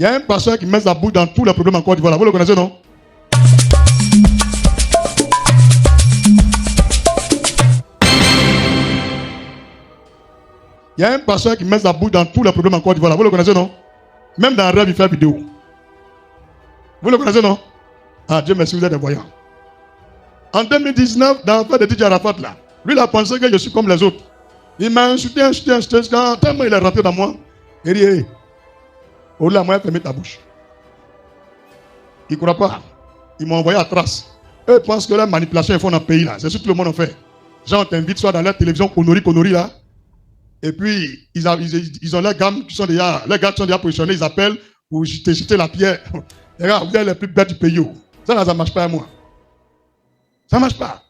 Il y a un pasteur qui met sa bouche dans tous les problèmes en Côte d'Ivoire. Vous le connaissez, non? Il y a un pasteur qui met sa bouche dans tous les problèmes en Côte d'Ivoire. Vous le connaissez, non? Même dans le rêve, il fait vidéo. Vous le connaissez, non? Ah, Dieu merci, vous êtes des voyants. En 2019, dans l'affaire de DJ Arafat, là, lui, il a pensé que je suis comme les autres. Il m'a insulté, tellement il est rentré dans moi. Il dit, hey, oh là, moi, fermez ta bouche. Il ne croit pas. Ils m'ont envoyé à trace. Eux pensent que la manipulation ils font dans le pays, là. C'est ce que tout le monde en fait. Les gens t'invitent soit dans la télévision, Conori, là. Et puis, ils ont leurs gars qui sont déjà positionnés, ils appellent pour jeter la pierre. Regarde, vous êtes les plus bêtes du pays. Ça ne marche pas à moi. Ça ne marche pas.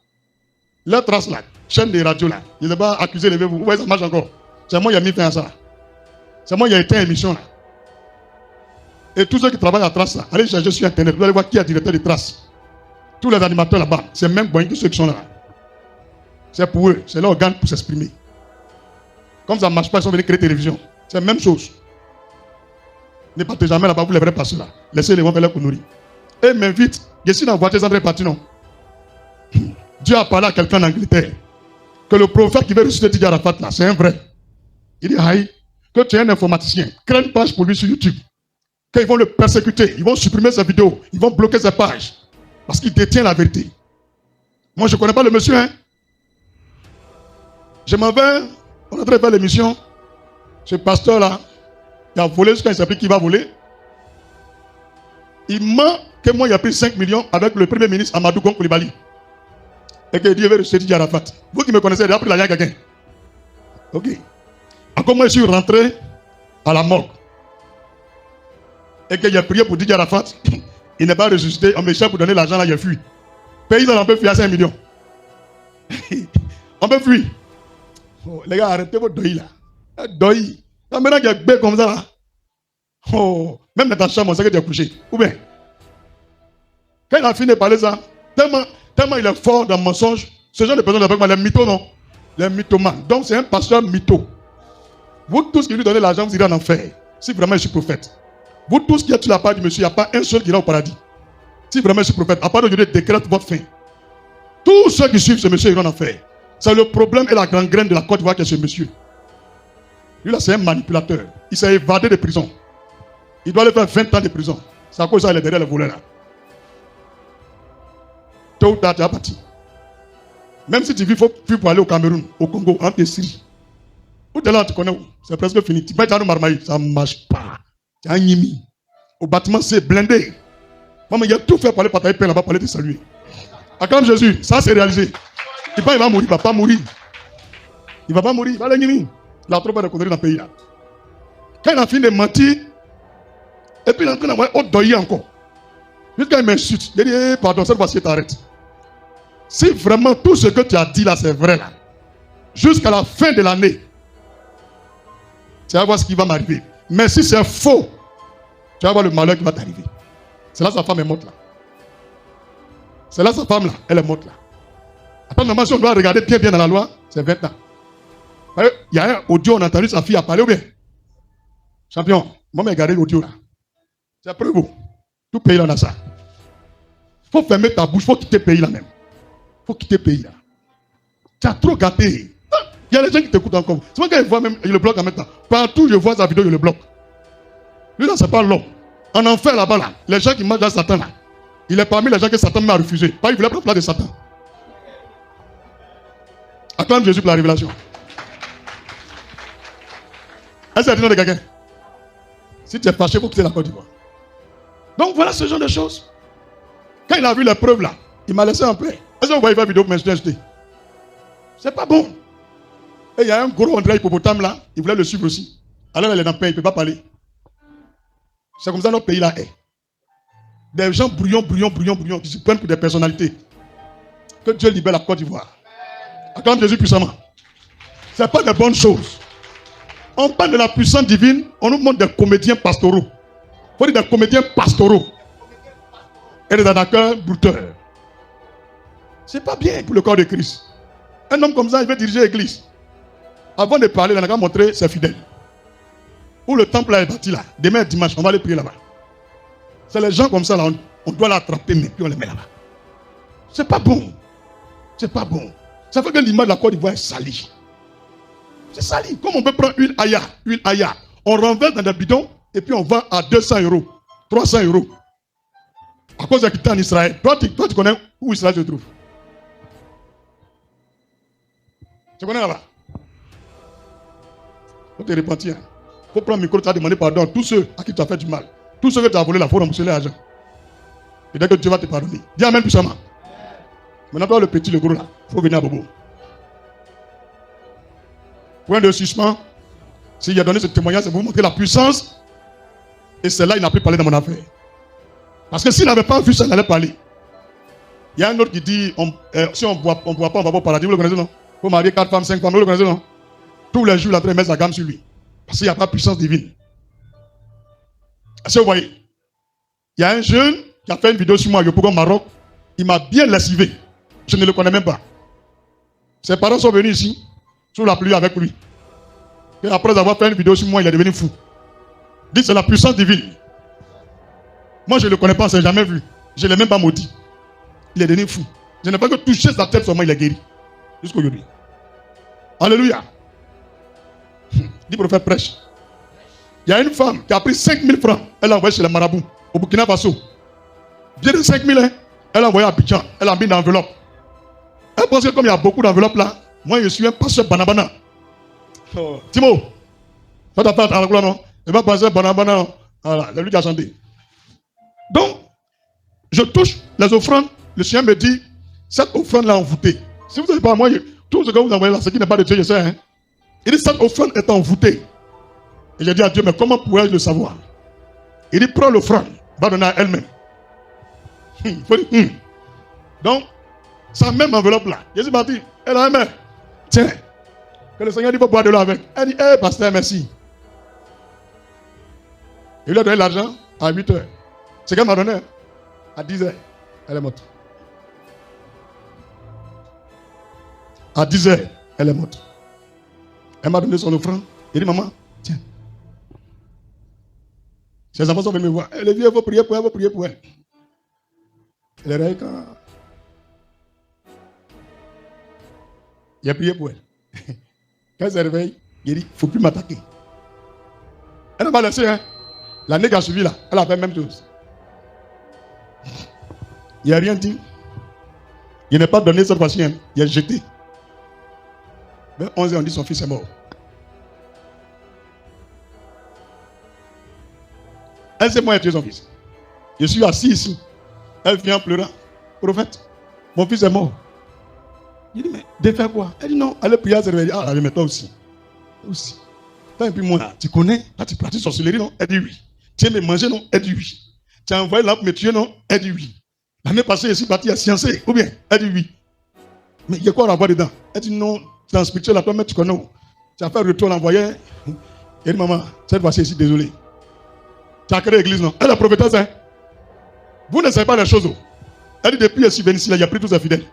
Leur trace là, chaîne de radio là, ils ne vont pas accuser les vous. Vous voyez, ça marche encore. C'est moi qui ai mis fin à ça. C'est moi qui ai éteint l'émission là. Et tous ceux qui travaillent à trace là, allez chercher sur internet, vous allez voir qui est directeur de trace. Tous les animateurs là-bas, c'est même bon que ceux qui sont là. C'est pour eux, c'est leur organe pour s'exprimer. Comme ça ne marche pas, ils sont venus créer télévision. C'est la même chose. Ne partez jamais là-bas, vous les vrais passeurs là. Laissez-les voir faire leur conneries. Et m'invite, je suis dans la voiture, André parti, non? Dieu a parlé à quelqu'un en Angleterre. Que le prophète qui veut ressusciter Didier Arafat là, c'est un vrai. Il dit, aïe, que tu es un informaticien, crée une page pour lui sur YouTube. Qu'ils vont le persécuter, ils vont supprimer ses vidéos, ils vont bloquer ses pages. Parce qu'il détient la vérité. Moi, je ne connais pas le monsieur, hein. Je m'en vais, on est en train de faire l'émission. Ce pasteur-là, il a volé jusqu'à il ne sait plus qui va voler. Il ment que moi, il a pris 5 millions avec le premier ministre Amadou Gon Coulibaly. Et que Dieu veut ressusciter Didier Arafat. Vous qui me connaissez, j'ai appris l'argent à quelqu'un. Ok. Encore moi, je suis rentré à la morgue. Et que j'ai prié pour Didier Arafat. Il n'est pas ressuscité. On me cherche pour donner l'argent là, il a fui. Paysan, on peut fuir à 5 millions. On peut fuir. Oh, les gars, arrêtez votre deuil là. Deuil. Maintenant qu'il y a bête comme ça là. Oh, même dans ta chambre, on sait que tu es couché. Ou bien, quand il a fini de parler ça, tellement il est fort dans le mensonge, ce genre de personnes avec moi, les mythos, non? Les mythomanes. Donc c'est un pasteur mytho. Vous tous qui lui donnez l'argent, vous irez en enfer. Si vraiment je suis prophète. Vous tous qui êtes sur la part du monsieur, il n'y a pas un seul qui ira au paradis. Si vraiment je suis prophète, à part de Dieu décrète votre fin. Tous ceux qui suivent ce monsieur iront en enfer. C'est le problème et la grande graine de la Côte d'Ivoire qui est ce monsieur. Lui là, c'est un manipulateur. Il s'est évadé de prison. Il doit aller faire 20 ans de prison. C'est à cause de ça qu'il est derrière les voleurs là. Tôt ou tard, tu es parti. Même si tu vis, il faut fuir pour aller au Cameroun, au Congo, en Syrie. Où tu es là, tu connais où? C'est presque fini. Tu vas être à Marmaï, ça ne marche pas. Tu as un yimi. Au bâtiment, c'est blindé. Maman, il a tout fait pour aller partager pain là-bas, pour aller te saluer. Acclame Jésus, ça c'est réalisé. Il va mourir, il ne va pas mourir. Il ne va pas mourir, il va aller yimi. Il a trop peur de conneries dans le pays là. Quand il a fini de mentir, et puis il est en train d'avoir autre deuil encore. Jusqu'à il m'insulte. Il dit, pardon, cette fois-ci, t'arrêtes. Si vraiment tout ce que tu as dit là, c'est vrai là, jusqu'à la fin de l'année, tu vas voir ce qui va m'arriver. Mais si c'est faux, tu vas voir le malheur qui va t'arriver. C'est là sa femme est morte là. C'est là sa femme là, elle est morte là. Attends, normalement, si on doit regarder bien dans la loi, c'est 20 ans. Il y a un audio, on a entendu sa fille à parler ou bien? Champion, moi, j'ai regardé l'audio là. C'est preuve. Tout pays là, on a ça. Il faut fermer ta bouche, il faut quitter le pays là même. Il faut quitter le pays là. Tu as trop gâté. Il y a des gens qui t'écoutent encore. C'est moi quand je vois même, il le bloque en même temps. Partout je vois sa vidéo, il le bloque. Lui là, c'est pas l'homme. En enfer là-bas là, les gens qui mangent à Satan là, il est parmi les gens que Satan m'a refusé. Pas il voulait prendre la place de Satan. Acclame Jésus pour la révélation. Est-ce que c'est le nom de quelqu'un? Si tu es fâché, il faut quitter la Côte d'Ivoire. Donc voilà ce genre de choses. Quand il a vu les preuves là, il m'a laissé en paix. Est-ce que vous voyez la vidéo pour m'insulter? C'est pas bon. Et il y a un gros André hippopotame là, il voulait le suivre aussi. Alors il est dans le pain, il ne peut pas parler. C'est comme ça notre pays là est. Des gens bruyants qui se prennent pour des personnalités. Que Dieu libère la Côte d'Ivoire. Acclame Jésus puissamment. Ce n'est pas de bonnes choses. On parle de la puissance divine, on nous montre des comédiens pastoraux. Il faut dire des comédiens pastoraux. Et des attaqueurs brouteurs. C'est pas bien pour le corps de Christ. Un homme comme ça, il veut diriger l'église. Avant de parler, il a montrer ses fidèles. où le temple là est bâti là. Demain dimanche, on va aller prier là-bas. C'est les gens comme ça là, on doit l'attraper, mais puis on les met là-bas. C'est pas bon. C'est pas bon. Ça fait que l'image de la Côte d'Ivoire est salie. C'est sali. Comme on peut prendre huile aya, on renverse dans des bidons et puis on vend à 200 €, 300 €. À cause de quitter en Israël. Toi, tu connais où Israël se trouve? Tu connais là-bas? Faut te repentir. Faut prendre le micro, tu as demandé pardon à tous ceux à qui tu as fait du mal. Tous ceux que tu as volé, il faut rembourser l'argent. Et dès que Dieu va te pardonner. Dis amen puissamment. Maintenant, toi, le petit, le gros là, il faut venir à Bobo. Point de suspens. S'il a donné ce témoignage, c'est pour vous montrer la puissance. Et c'est là il n'a plus parlé dans mon affaire. Parce que s'il n'avait pas vu ça, il n'allait parler. Il y a un autre qui dit si on ne boit pas, on ne va pas au paradis. Vous le connaissez, non? Il faut marier 4 femmes, 5 femmes. Vous le connaissez, non? Tous les jours, il a train de mettre sa gamme sur lui. Parce qu'il n'y a pas de puissance divine. Est-ce que vous voyez? Il y a un jeune qui a fait une vidéo sur moi à Yopougon, Maroc. Il m'a bien lessivé. Je ne le connais même pas. Ses parents sont venus ici, sous la pluie avec lui. Et après avoir fait une vidéo sur moi, il est devenu fou. Il dit c'est la puissance divine. Moi, je ne le connais pas, je ne l'ai jamais vu. Je ne l'ai même pas maudit. Il est devenu fou. Je n'ai pas que touché sa tête seulement, il est guéri. Jusqu'aujourd'hui. Alléluia. Dit prophète prêche. Il y a une femme qui a pris 5000 francs. Elle l'a envoyé chez les marabouts, au Burkina Faso. Bien de 5000, hein, elle l'a envoyé à Abidjan. Elle a mis dans l'enveloppe. Elle pense que comme il y a beaucoup d'enveloppes là, moi je suis un pasteur banabana. Oh. Timo, ça t'a fait à la couleur, non? Il va passer banabana. Voilà, c'est lui qui a chanté. Donc, je touche les offrandes. Le Seigneur me dit, cette offrande-là envoûtée. Si vous n'êtes pas moi, tout ce que vous envoyez là, ce qui n'est pas de Dieu, je sais. Hein? Il dit, cette offrande est envoûtée. Et j'ai dit à Dieu, mais comment pourrais-je le savoir? Il dit, prends l'offrande, va donner à elle-même. Donc, sa même enveloppe là, Jésus m'a dit, elle a un main. Tiens, que le Seigneur dit, faut boire de l'eau avec. Elle dit, hé, pasteur, merci. Il lui a donné l'argent à 8 h. C'est qu'elle m'a donné à 10 h. Elle est morte. À 10 h, elle est morte. Elle m'a donné son offrande. Il dit, maman, tiens. Ses enfants sont venus me voir. Elle est vieux, il faut prier pour elle, il faut prier pour elle. Elle est réveillée quand... Il a prié pour elle. Quand elle s'est réveillée, il dit, il ne faut plus m'attaquer. Elle n'a pas laissé, hein. L'année qui a suivi là, elle a fait la même chose. Il n'a rien dit. Il n'a pas donné cette fois-ci, hein. Il a jeté. Vers 11 h, on dit son fils est mort. Elle sait moi tuer son fils. Je suis assis ici. Elle vient en pleurant. Prophète, mon fils est mort. Il dit, mais de faire quoi? Elle dit non, allez prier à se réveiller. Ah, mais toi aussi. Toi aussi. Toi et puis moi, tu connais? Là, tu pratiques sorcellerie, non? Elle dit oui. Tu aimes manger, non? Elle dit oui. Tu as envoyé là pour me tuer, non? Elle dit oui. L'année passée, je suis parti à sciencer. Ou bien? Elle dit oui. Mais il y a quoi à avoir dedans? Elle dit non, tu es en spirituel, là, toi, mais tu connais où? Tu as fait retour, l'envoyer. Elle dit maman, cette fois-ci, je suis désolé. Tu as créé l'église, non? Elle est prophétesse, hein? Vous ne savez pas les choses. Elle dit depuis que je suis venu ici, là, il a pris tous ses fidèles.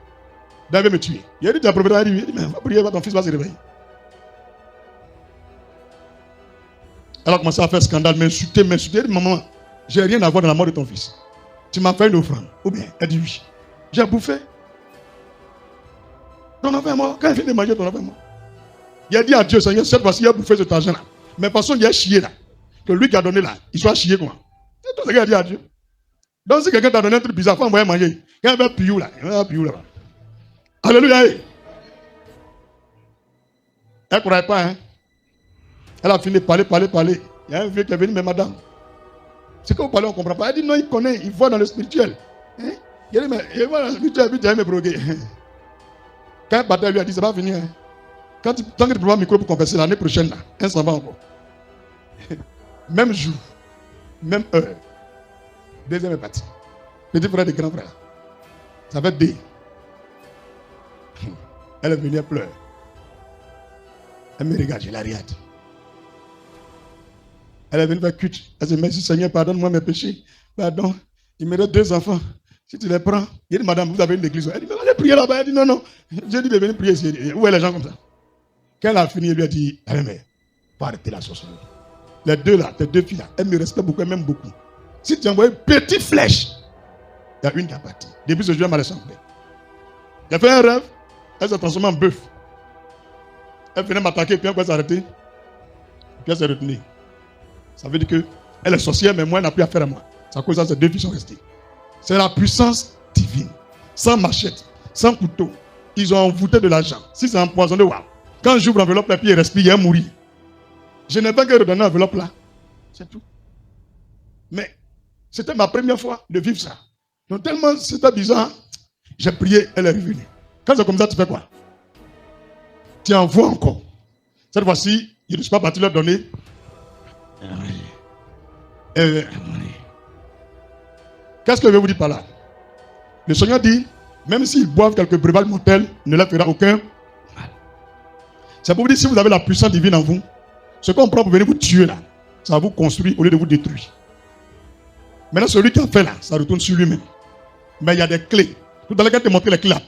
David me tuer. Il a dit tu as prophétesse, elle dit mais va prier, ton fils va se réveiller. Elle a commencé à faire scandale, m'insulter. Elle dit maman, j'ai rien à voir dans la mort de ton fils. Tu m'as fait une offrande. Ou bien, elle dit oui. J'ai bouffé. Ton enfant est mort. Quand il vient de manger, ton enfant est mort. Il a dit à Dieu, Seigneur, cette fois-ci, il a bouffé cet argent-là. Mais de toute façon, il a chié là. Que lui qui a donné là, il soit chié quoi. C'est tout ce qu'il a dit à Dieu. Donc si quelqu'un t'a donné un truc bizarre, il faut envoyer manger. Quand il va piou là, il va piou là. Alléluia. Elle ne croyait pas, hein. Elle a fini de parler. Il y a un vieux qui est venu, mais madame, c'est que vous parlez, on ne comprend pas. Elle dit non, il connaît, il voit dans le spirituel. Hein? Il dit, mais il voit dans le spirituel, puis tu vas me broguer. Quand un bataille lui a dit, ça va venir. Hein? Tant que tu prends un micro pour confesser l'année prochaine, là, un s'en va encore. Même jour, même heure. Deuxième est parti. Petit frère de grand frère. Ça fait deux. Elle est venue, elle pleure. Elle me regarde, je la regarde. Elle est venue faire culte. Elle dit, merci Seigneur, pardonne-moi mes péchés. Pardon, il me reste 2 enfants. Si tu les prends, il dit, madame, vous avez une église. Elle dit, mais allez prier là-bas. Elle dit, non. J'ai dit de venir prier ici. Où est les gens comme ça? Quand elle a fini, elle lui a dit, allez, mais faut arrêter la sorcellerie. Les deux là, tes deux filles là, elles me respectent beaucoup, elles m'aiment beaucoup. Si tu envoies une petite flèche, il y a une qui a parti. Depuis ce jour, elle m'a laissé en paix. J'ai fait un rêve, elle s'est transformée en bœuf. Elle venait m'attaquer, puis elle s'est arrêtée. Puis elle s'est retenue. Ça veut dire que elle est sorcière, mais moi, elle n'a plus affaire à moi. C'est à cause de ça, ces deux filles sont restées. C'est la puissance divine. Sans machette, sans couteau. Ils ont envoûté de l'argent. Si c'est empoisonné, waouh. Quand j'ouvre l'enveloppe, la fille respire, elle mourit. Je n'ai pas qu'à redonner l'enveloppe là. C'est tout. Mais c'était ma première fois de vivre ça. Donc tellement c'était bizarre, j'ai prié, elle est revenue. Quand c'est comme ça, tu fais quoi? Tu envoies encore. Cette fois-ci, je ne suis pas parti leur donner. Qu'est-ce que je vais vous dire par là? Le Seigneur dit, même s'ils boivent quelques breuvages mortels, ne leur fera aucun mal. C'est pour vous dire, si vous avez la puissance divine en vous, ce qu'on prend pour venir vous tuer là, ça va vous construire au lieu de vous détruire. Maintenant, celui qui a fait là, ça retourne sur lui-même. Mais il y a des clés. Tout à l'heure, quand tu as montré les clés là,